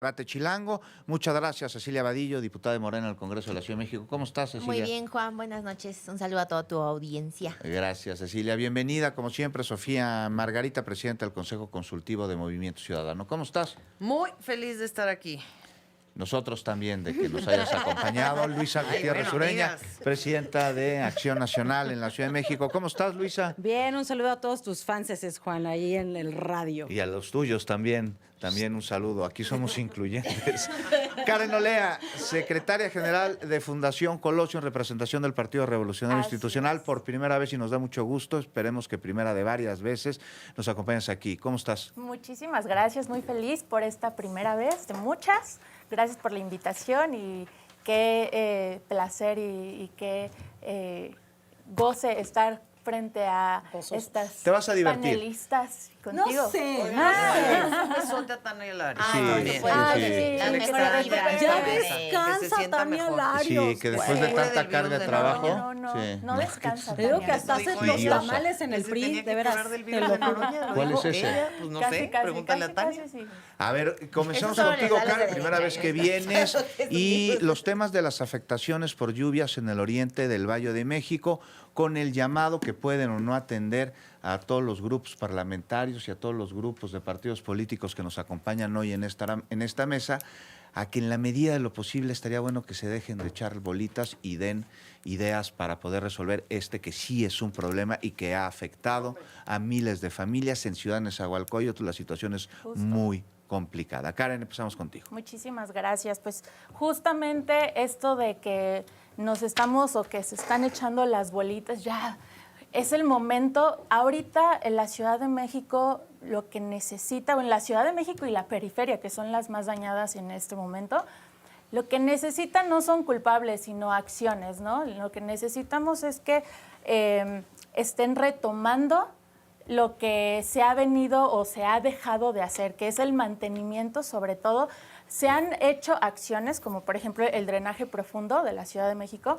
Debate Chilango. Muchas gracias, Cecilia Vadillo, diputada de Morena al Congreso de la Ciudad de México. ¿Cómo estás, Cecilia? Muy bien, Juan. Buenas noches. Un saludo a toda tu audiencia. Gracias, Cecilia. Bienvenida, como siempre, Sofía Margarita, presidenta del Consejo Consultivo de Movimiento Ciudadano. ¿Cómo estás? Muy feliz de estar aquí. Nosotros también, de que nos hayas acompañado. Luisa Gutiérrez Ureña, presidenta de Acción Nacional en la Ciudad de México. ¿Cómo estás, Luisa? Bien, un saludo a todos tus fans, Juan, ahí en el radio. Y a los tuyos también. También un saludo. Aquí somos incluyentes. Karen Olea, secretaria general de Fundación Colosio en representación del Partido Revolucionario Institucional. Por primera vez y nos da mucho gusto. Esperemos que primera de varias veces nos acompañes aquí. ¿Cómo estás? Muchísimas gracias. Muy feliz por esta primera vez de muchas. Gracias por la invitación y qué placer y qué goce estar frente a estas Te vas a divertir. panelistas contigo. No sé. Un besote a Tania Lario. Sí, también. sí. La Se le mejor extraña. vibra. Ya Que se descansa, sienta Tania mejor. Larios. Sí, que después de Güey. tanta carga de No, trabajo. No descansa. Te digo Tania. que hasta Eso hace dijo los ella. tamales en el Se PRI, tenía de que veras. curar del te virus lo de juro. Noroña, lo ¿Cuál dijo es ese? ella. Pues no sé, pregúntale a Tania. sí. A ver, comenzamos Eso solo contigo, les da los Karen, de primera vez derecha. que vienes, y los temas de las afectaciones por lluvias en el oriente del Valle de México, con el llamado que pueden o no atender a todos los grupos parlamentarios y a todos los grupos de partidos políticos que nos acompañan hoy en esta mesa, a que en la medida de lo posible estaría bueno que se dejen de echar bolitas y den ideas para poder resolver que sí es un problema y que ha afectado a miles de familias en Ciudad Nezahualcóyotl. La situación es muy complicada. Karen, empezamos contigo. Muchísimas gracias. Pues justamente esto de que nos estamos o que se están echando las bolitas, ya es el momento. Ahorita en la Ciudad de México lo que necesita, o en la Ciudad de México y la periferia, que son las más dañadas en este momento, lo que necesitan no son culpables, sino acciones, ¿no? Lo que necesitamos es que estén retomando lo que se ha venido o se ha dejado de hacer, que es el mantenimiento sobre todo. Se han hecho acciones como por ejemplo el drenaje profundo de la Ciudad de México,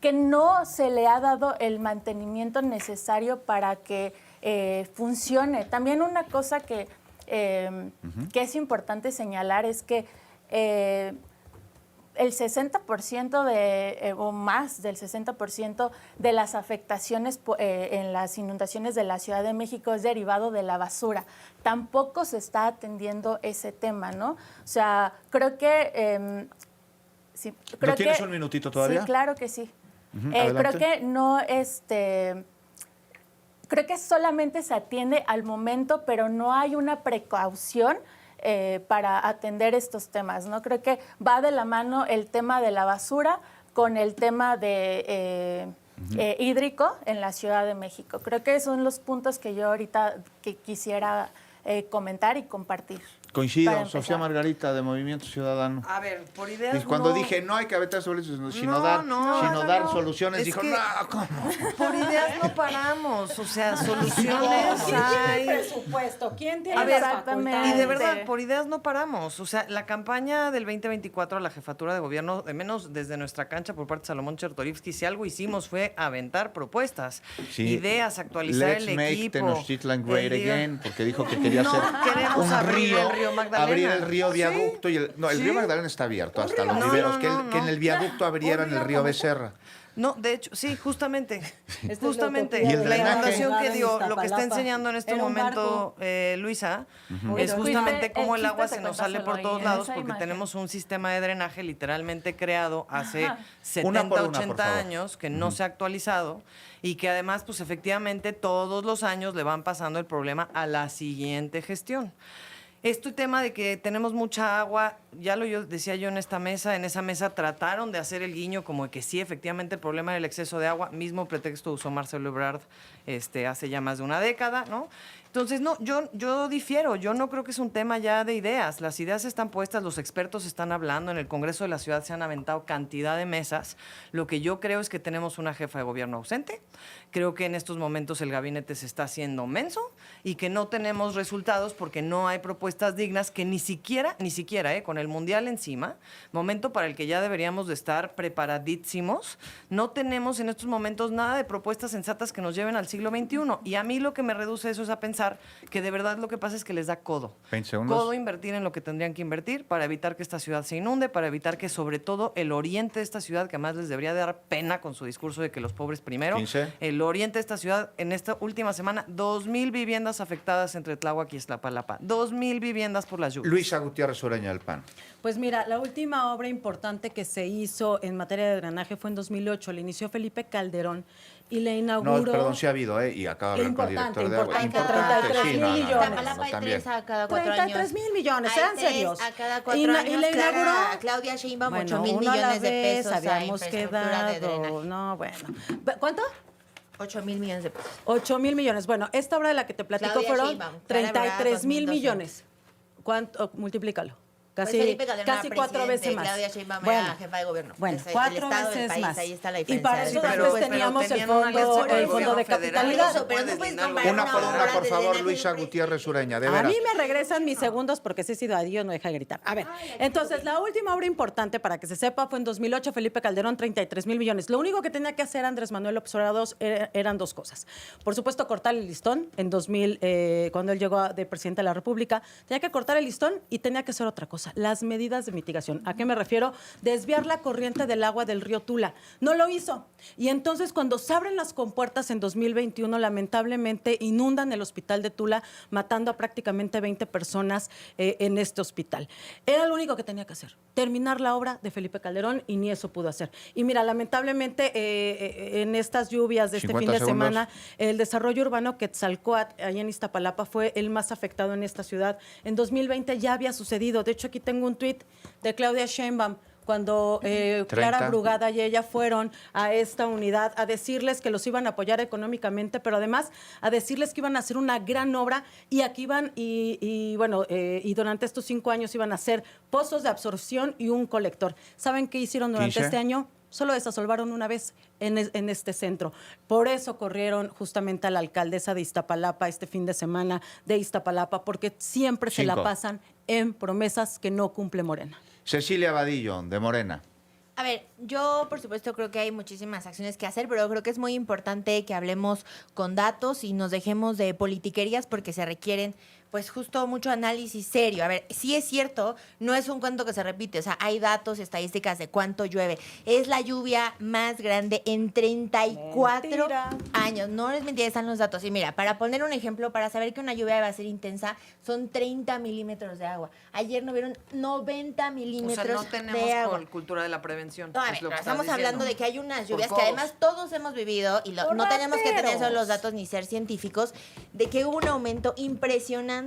que no se le ha dado el mantenimiento necesario para que funcione. También una cosa que es importante señalar es que el 60% o más del 60% de las afectaciones en las inundaciones de la Ciudad de México es derivado de la basura. Tampoco se está atendiendo ese tema, ¿no? O sea, creo que... ¿No tienes un minutito todavía? Sí, claro que sí. Adelante. Creo que no, creo que solamente se atiende al momento, pero no hay una precaución para atender estos temas, ¿no? Creo que va de la mano el tema de la basura con el tema de hídrico en la Ciudad de México. Creo que son los puntos que yo ahorita quisiera comentar y compartir. Coincido, Sofía Margarita, de Movimiento Ciudadano. A ver, por ideas Y cuando no. dije no hay que aventar bolitas, sino No, dar, no, dar no. soluciones, Es dijo, que- no, ¿cómo? Por ideas no paramos. O sea, soluciones ¿Quién tiene hay. el presupuesto? ¿Quién tiene A ver, las exactamente. facultades? Y de verdad, por ideas no paramos. O sea, la campaña del 2024 a la jefatura de gobierno, de menos desde nuestra cancha por parte de Salomón Chertorivsky, si algo hicimos fue aventar propuestas, Sí. ideas, actualizar Let's el make equipo. Tenochtitlan great El día- again, porque dijo que quería No hacer queremos un abrir río, el río Magdalena. abrir el río Sí. viaducto. Y el Sí. río Magdalena está abierto hasta los No, viveros, no, que, no, que en el viaducto abrieran el río Becerra. No, de hecho, sí, justamente. es Justamente. la utopía de La la inundación ciudad que de dio, lo que está Iztapalapa. enseñando en este Era un momento Luisa, El es justamente chiste- cómo el el agua chiste se te nos sale por cuéntaselo todos ahí en lados esa porque imagen. tenemos un sistema de drenaje literalmente creado hace Ajá. 70, Una por una, por 80 favor. años que no se ha actualizado y que además, pues efectivamente, todos los años le van pasando el problema a la siguiente gestión. Este tema de que tenemos mucha agua, ya decía yo en esa mesa trataron de hacer el guiño como de que sí, efectivamente el problema era el exceso de agua, mismo pretexto usó Marcelo Ebrard hace ya más de una década, ¿no? Entonces, no, yo difiero, yo no creo que es un tema ya de ideas, las ideas están puestas, los expertos están hablando, en el Congreso de la Ciudad se han aventado cantidad de mesas, lo que yo creo es que tenemos una jefa de gobierno ausente, creo que en estos momentos el gabinete se está haciendo menso y que no tenemos resultados porque no hay propuestas dignas que ni siquiera, con el Mundial encima, momento para el que ya deberíamos de estar preparadísimos, no tenemos en estos momentos nada de propuestas sensatas que nos lleven al siglo XXI. Y a mí lo que me reduce eso es a pensar que de verdad lo que pasa es que les da codo. 20 segundos. Codo invertir en lo que tendrían que invertir para evitar que esta ciudad se inunde, para evitar que sobre todo el oriente de esta ciudad, que además les debería de dar pena con su discurso de que los pobres primero, 15. el oriente de esta ciudad, en esta última semana, 2,000 viviendas afectadas entre Tláhuac y Iztapalapa. 2,000 viviendas por las lluvias. Luisa Gutiérrez Ureña del PAN. Pues mira, la última obra importante que se hizo en materia de drenaje fue en 2008. La inició Felipe Calderón y la inauguró. No, perdón, sí ha habido, y acaba de hablar con el director de agua. Importante, 33 mil millones. Iztapalapa hay también. 3 a cada 4 años. 33 mil millones, Hay sean 3 serios. a cada 4 Y la años. inauguró. Claudia Sheinbaum, Bueno, 8,000 uno a la millones de vez, pesos a habíamos infraestructura de quedado. drenaje. No, bueno. ¿Cuánto? 8,000 millones de pesos. 8,000 millones. Bueno, esta obra de la que te platico Claudia fueron Sheinbaum, Clara Brugada, 33,000 2,200. millones. ¿Cuánto? Multiplícalo. Casi, Pues Felipe Calderón casi era 4 presidente, veces más. Claudia Sheinbaum Bueno, era jefa de gobierno. Bueno, Es el 4 estado del veces país, más. ahí está la Y diferencia. para eso Sí, después pero teníamos el tenían una alianza fondo, con el el fondo de gobierno federal. capitalidad. Por eso, pero no Puedes puedes lindar comparar Una por una, obra por de favor, drenaje Luisa de un Gutiérrez Ureña, de A veras. mí me regresan mis segundos porque sí he sido adiós, no deja de gritar. A ver, entonces la última obra importante para que se sepa fue en 2008, Felipe Calderón, 33,000 millones. Lo único que tenía que hacer Andrés Manuel López Obrador eran 2 cosas. Por supuesto, cortar el listón en 2000, cuando él llegó de presidente de la República. Tenía que cortar el listón y tenía que hacer otra cosa, las medidas de mitigación. ¿A qué me refiero? Desviar la corriente del agua del río Tula. No lo hizo. Y entonces cuando se abren las compuertas en 2021, lamentablemente inundan el hospital de Tula, matando a prácticamente 20 personas en este hospital. Era lo único que tenía que hacer, terminar la obra de Felipe Calderón, y ni eso pudo hacer. Y mira, lamentablemente en estas lluvias de este 50 fin de segundos. semana, el desarrollo urbano Quetzalcóatl, allá en Iztapalapa, fue el más afectado en esta ciudad. En 2020 ya había sucedido. De hecho, aquí tengo un tuit de Claudia Sheinbaum, cuando Clara 30. Brugada y ella fueron a esta unidad a decirles que los iban a apoyar económicamente, pero además a decirles que iban a hacer una gran obra, y aquí iban y durante estos 5 años iban a hacer pozos de absorción y un colector. ¿Saben qué hicieron durante 15. este año? Solo desasolvaron una vez en este centro. Por eso corrieron justamente a la alcaldesa de Iztapalapa este fin de semana de Iztapalapa, porque siempre se la 5. pasan en promesas que no cumple Morena. Cecilia Vadillo, de Morena. A ver, yo por supuesto creo que hay muchísimas acciones que hacer, pero creo que es muy importante que hablemos con datos y nos dejemos de politiquerías, porque se requieren pues justo mucho análisis serio. A ver, sí es cierto, no es un cuento que se repite, o sea, hay datos, estadísticas de cuánto llueve. Es la lluvia más grande en 34 Mentira. años. No es mentira, están los datos. Y mira, para poner un ejemplo, para saber que una lluvia va a ser intensa, son 30 milímetros de agua. Ayer no vieron 90 O milímetros sea, no tenemos de agua. cultura de la prevención. No, a es ver, lo que pero estás estamos hablando diciendo. de que hay unas lluvias Por que codos. además todos hemos vivido, y Por no tenemos que tener rateros. solo los datos ni ser científicos, de que hubo un aumento impresionante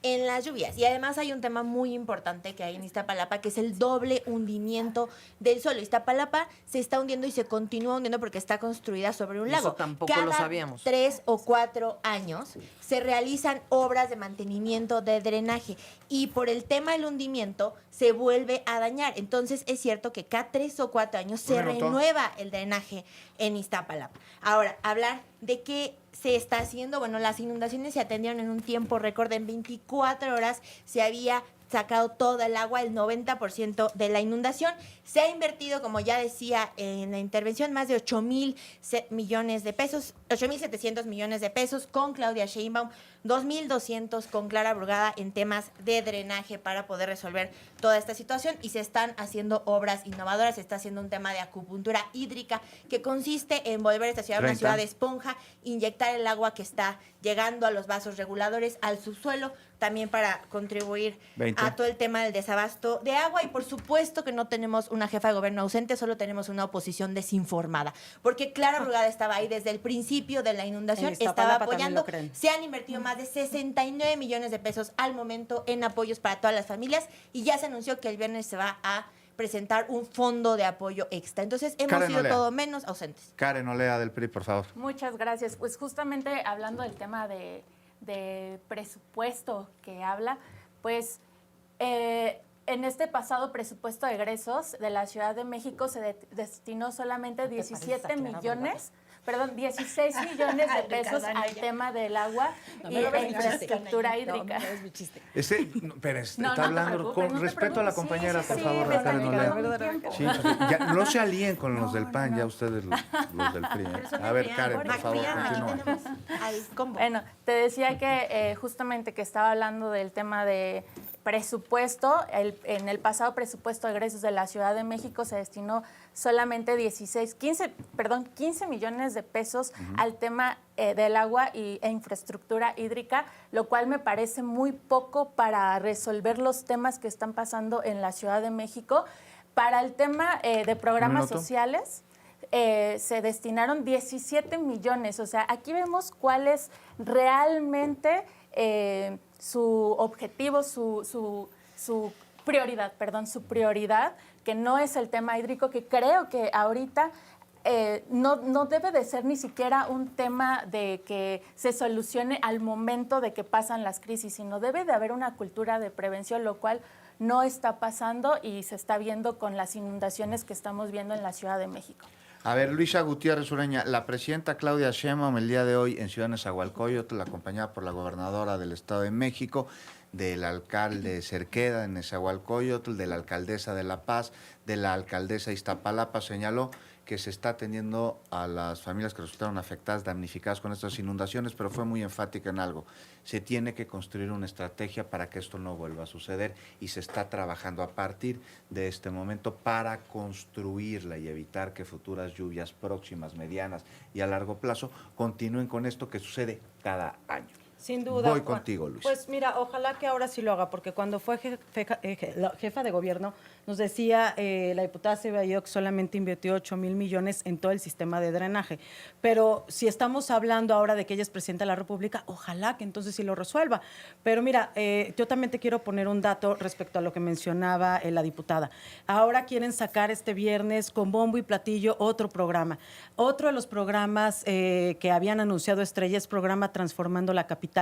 en las lluvias. Y además hay un tema muy importante que hay en Iztapalapa, que es el doble hundimiento del suelo. Iztapalapa se está hundiendo y se continúa hundiendo porque está construida sobre un Eso lago. tampoco Cada lo sabíamos. 3 o 4 años se realizan obras de mantenimiento de drenaje, y por el tema del hundimiento se vuelve a dañar. Entonces es cierto que cada 3 o 4 años se Un minuto. renueva el drenaje en Iztapalapa. Ahora, hablar de qué se está haciendo. Bueno, las inundaciones se atendieron en un tiempo récord. En 24 horas se había sacado toda el agua, el 90% de la inundación. Se ha invertido, como ya decía en la intervención, más de 8,000 millones de pesos, 8,700 millones de pesos con Claudia Sheinbaum, 2,200 con Clara Brugada en temas de drenaje para poder resolver toda esta situación, y se están haciendo obras innovadoras. Se está haciendo un tema de acupuntura hídrica que consiste en volver esta ciudad una 30. ciudad de esponja, inyectar el agua que está llegando a los vasos reguladores, al subsuelo, también para contribuir 20. a todo el tema del desabasto de agua. Y por supuesto que no tenemos una jefa de gobierno ausente, solo tenemos una oposición desinformada, porque Clara Brugada estaba ahí desde el principio de la inundación, En estaba Iztapalapa también apoyando. lo creen. Se han invertido más de 69 millones de pesos al momento en apoyos para todas las familias, y ya se anunció que el viernes se va a presentar un fondo de apoyo extra. Entonces hemos Karen sido Olea. todo menos ausentes. Karen Olea del PRI, por favor. Muchas gracias. Pues justamente hablando del tema de presupuesto que habla, pues en este pasado presupuesto de egresos de la Ciudad de México se destinó solamente 17 millones Perdón, 16 millones de pesos al tema del agua y de infraestructura hídrica. Pero No, está no te hablando preocupes, con no te respeto a la preocupes. compañera, Sí, por sí, favor, me Raquel están Nolea. quitando mi tiempo. Sí, ya, no se alíen con los del PAN, ya ustedes los del PRI. A ver, Karen, por favor, continúa. Al combo. Bueno, te decía que justamente que estaba hablando del tema de presupuesto. En el pasado presupuesto de egresos de la Ciudad de México se destinó solamente 15 millones de pesos al tema del agua e infraestructura hídrica, lo cual me parece muy poco para resolver los temas que están pasando en la Ciudad de México. Para el tema de programas sociales, se destinaron 17 millones. O sea, aquí vemos cuál es realmente su objetivo, su prioridad, que no es el tema hídrico, que creo que ahorita no debe de ser ni siquiera un tema de que se solucione al momento de que pasan las crisis, sino debe de haber una cultura de prevención, lo cual no está pasando y se está viendo con las inundaciones que estamos viendo en la Ciudad de México. A ver, Luisa Gutiérrez Ureña, la presidenta Claudia Sheinbaum el día de hoy en Ciudad Nezahualcóyotl, acompañada por la gobernadora del Estado de México, del alcalde Cerqueda en Nezahualcóyotl, de la alcaldesa de La Paz, de la alcaldesa Iztapalapa, señaló que se está atendiendo a las familias que resultaron afectadas, damnificadas con estas inundaciones, pero fue muy enfática en algo. Se tiene que construir una estrategia para que esto no vuelva a suceder y se está trabajando a partir de este momento para construirla y evitar que futuras lluvias próximas, medianas y a largo plazo continúen con esto que sucede cada año. Sin duda. Voy contigo, Luis. Pues mira, ojalá que ahora sí lo haga, porque cuando fue la jefa de gobierno, nos decía la diputada Ceballos que solamente invirtió 8,000 millones en todo el sistema de drenaje. Pero si estamos hablando ahora de que ella es presidenta de la República, ojalá que entonces sí lo resuelva. Pero mira, yo también te quiero poner un dato respecto a lo que mencionaba la diputada. Ahora quieren sacar este viernes con bombo y platillo otro programa. Otro de los programas que habían anunciado Estrella es programa Transformando la Capital,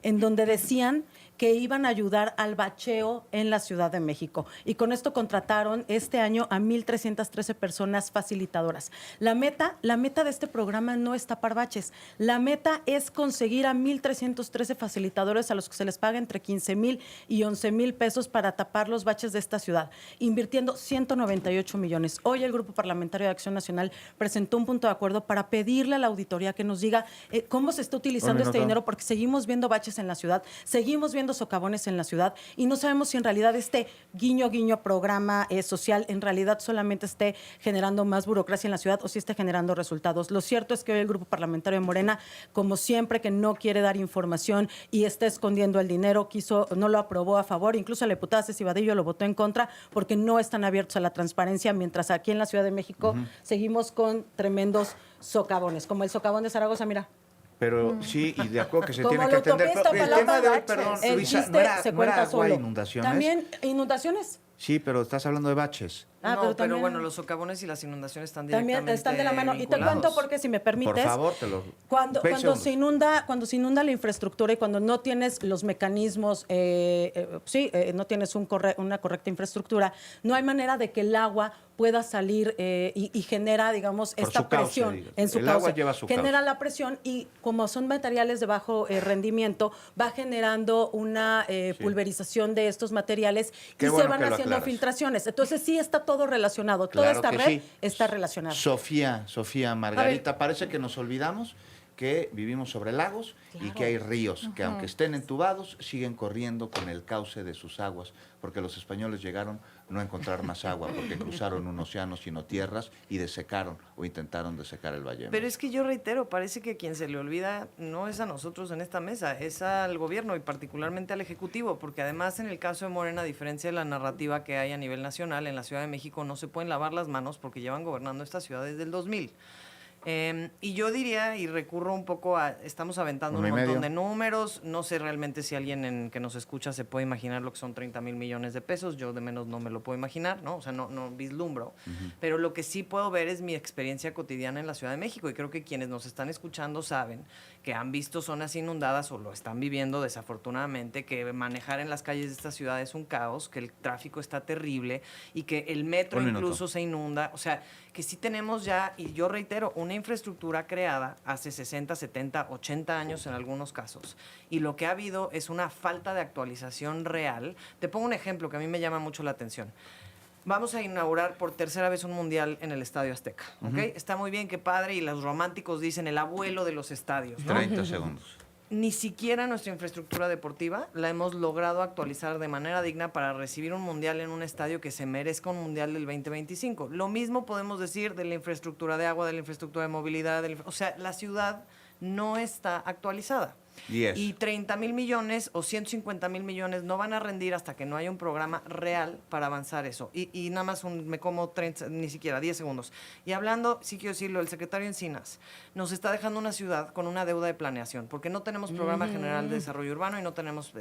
en donde decían que iban a ayudar al bacheo en la Ciudad de México. Y con esto contrataron este año a 1,313 personas facilitadoras. La meta de este programa no es tapar baches. La meta es conseguir a 1,313 facilitadores a los que se les paga entre 15,000 y 11,000 pesos para tapar los baches de esta ciudad, invirtiendo 198 millones. Hoy el Grupo Parlamentario de Acción Nacional presentó un punto de acuerdo para pedirle a la auditoría que nos diga cómo se está utilizando este dinero, porque seguimos viendo baches en la ciudad, seguimos viendo socavones en la ciudad y no sabemos si en realidad este guiño programa social en realidad solamente esté generando más burocracia en la ciudad o si esté generando resultados. Lo cierto es que hoy el Grupo Parlamentario de Morena, como siempre, que no quiere dar información y está escondiendo el dinero, no lo aprobó a favor, incluso la diputada Ceci Vadillo lo votó en contra porque no están abiertos a la transparencia, mientras aquí en la Ciudad de México seguimos con tremendos socavones, como el socavón de Zaragoza, mira. Pero sí, y de acuerdo que se Como tiene que la atender. autopista Pero el Palapa tema de hoy, Baches. perdón, El Luisa, chiste ¿no era, se no cuenta era agua solo. inundaciones? También inundaciones. Sí, pero estás hablando de baches. Ah, no, pero también- bueno, los socavones y las inundaciones están directamente También están de la mano. Y te vinculados. cuento porque, si me permites, Por favor, te lo... cuando 20 se inunda la infraestructura y cuando no tienes los mecanismos, no tienes una correcta infraestructura, no hay manera de que el agua pueda salir y genera, digamos, Por esta su cauce, presión digas. en su El cauce. agua lleva su genera cauce. la presión y como son materiales de bajo rendimiento, va generando una pulverización de estos materiales Qué y bueno se van que lo haciendo aclaras. filtraciones. Entonces sí está todo relacionado. Toda Claro esta que red sí. está relacionada. Sofía, Margarita, parece que nos olvidamos que vivimos sobre lagos y que hay ríos que aunque estén entubados siguen corriendo con el cauce de sus aguas, porque los españoles llegaron no a encontrar más agua, porque cruzaron un océano sino tierras y desecaron o intentaron desecar el valle. Pero es que yo reitero, parece que quien se le olvida no es a nosotros en esta mesa, es al gobierno y particularmente al Ejecutivo, porque además en el caso de Morena, a diferencia de la narrativa que hay a nivel nacional, en la Ciudad de México no se pueden lavar las manos porque llevan gobernando esta ciudad desde el 2000. Y yo diría, y recurro un poco a, estamos aventando un montón de números, no sé realmente si alguien que nos escucha se puede imaginar lo que son 30,000 millones de pesos, yo de menos no me lo puedo imaginar, ¿no? O sea, no vislumbro, pero lo que sí puedo ver es mi experiencia cotidiana en la Ciudad de México y creo que quienes nos están escuchando saben que han visto zonas inundadas o lo están viviendo desafortunadamente, que manejar en las calles de esta ciudad es un caos, que el tráfico está terrible y que el metro incluso se inunda, o sea, que sí tenemos ya, y yo reitero, una una infraestructura creada hace 60, 70, 80 años en algunos casos. Y lo que ha habido es una falta de actualización real. Te pongo un ejemplo que a mí me llama mucho la atención. Vamos a inaugurar por tercera vez un mundial en el Estadio Azteca, ¿ok? Está muy bien, qué padre, y los románticos dicen el abuelo de los estadios, ¿no? 30 segundos. Ni siquiera nuestra infraestructura deportiva la hemos logrado actualizar de manera digna para recibir un mundial en un estadio que se merezca un mundial del 2025. Lo mismo podemos decir de la infraestructura de agua, de la infraestructura de movilidad, o sea, la ciudad no está actualizada. Y 30 mil millones o 150 mil millones no van a rendir hasta que no haya un programa real para avanzar eso. Y nada más me como 30, ni siquiera 10 segundos. Y hablando, sí quiero decirlo, el secretario Encinas nos está dejando una ciudad con una deuda de planeación, porque no tenemos programa general de desarrollo urbano y no tenemos,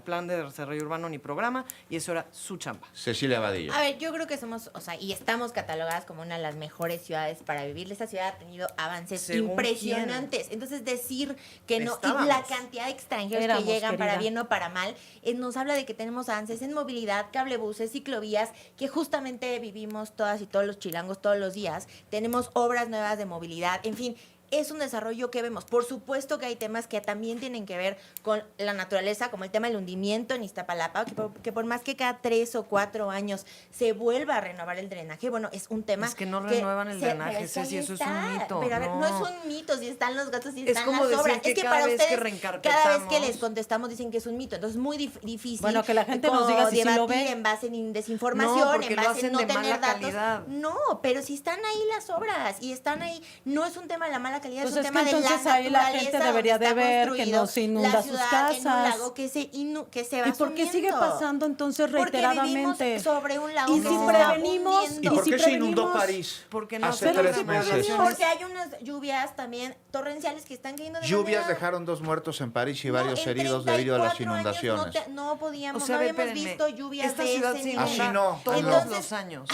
plan de desarrollo urbano ni programa, y eso era su chamba. Cecilia Vadillo. A ver, yo creo que somos, o sea, y estamos catalogadas como una de las mejores ciudades para vivir. Esta ciudad ha tenido avances ¿Según impresionantes. Entonces, decir que no, Estábamos. y la cantidad de extranjeros Éramos, que llegan para querida. bien o para mal, nos habla de que tenemos avances en movilidad, cablebuses, ciclovías, que justamente vivimos todas y todos los chilangos todos los días. Tenemos obras nuevas de movilidad, en fin. Es un desarrollo que vemos. Por supuesto que hay temas que también tienen que ver con la naturaleza, como el tema del hundimiento en Iztapalapa, que por más que cada 3 o 4 años se vuelva a renovar el drenaje, bueno, es un tema... Es que no renuevan el drenaje, pero Ceci, ahí eso es está. un mito. Pero a ver, no No. es un mito, si están los gastos, si Es están como las decir obras. que Es que cada para vez que ustedes, reencarpetamos- cada vez que les contestamos dicen que es un mito. Entonces es muy difícil. Bueno, que la gente nos diga si sí lo debatir ve. en base en desinformación, No, porque en lo base en hacen no de tener mala datos. calidad. No, pero si están ahí las obras y están ahí, no es un tema de la mala calidad, Pues es un es que tema de la entonces ahí la naturaleza gente donde debería de está ver que construido no se inunda la sus ciudad casas. en un lago que se va ¿Y por qué sigue sumiendo. pasando entonces Porque reiteradamente? vivimos sobre un lago Y que si se está prevenimos- hundiendo. ¿Y por si qué se inundó prevenimos- París Porque no hace hacen 3 las meses? regulaciones. Porque hay unas lluvias también torrenciales que están cayendo de Lluvias manera... dejaron 2 muertos en París y No, varios en heridos debido a las 34 años inundaciones. no podíamos, O sea, no habíamos espérenme, visto lluvias esta de ciudad ese se nivel. Así inunda no, todos Entonces, los años.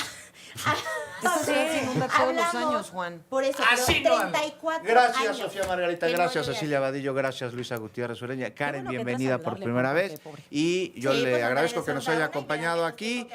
Esta ciudad se inunda todos los hablamos, años, Juan. Por eso, Así pero no ando. 34 Gracias, años Sofía Margarita. que no Gracias, llueve. Cecilia Vadillo. Gracias, Luisa Gutiérrez Ureña. Karen, bueno que bienvenida entras a por hablarle, primera Juan, vez. porque pobre. Y yo Sí, le pues, agradezco Andrés, que nos son haya Raúl y acompañado Andrés, aquí. que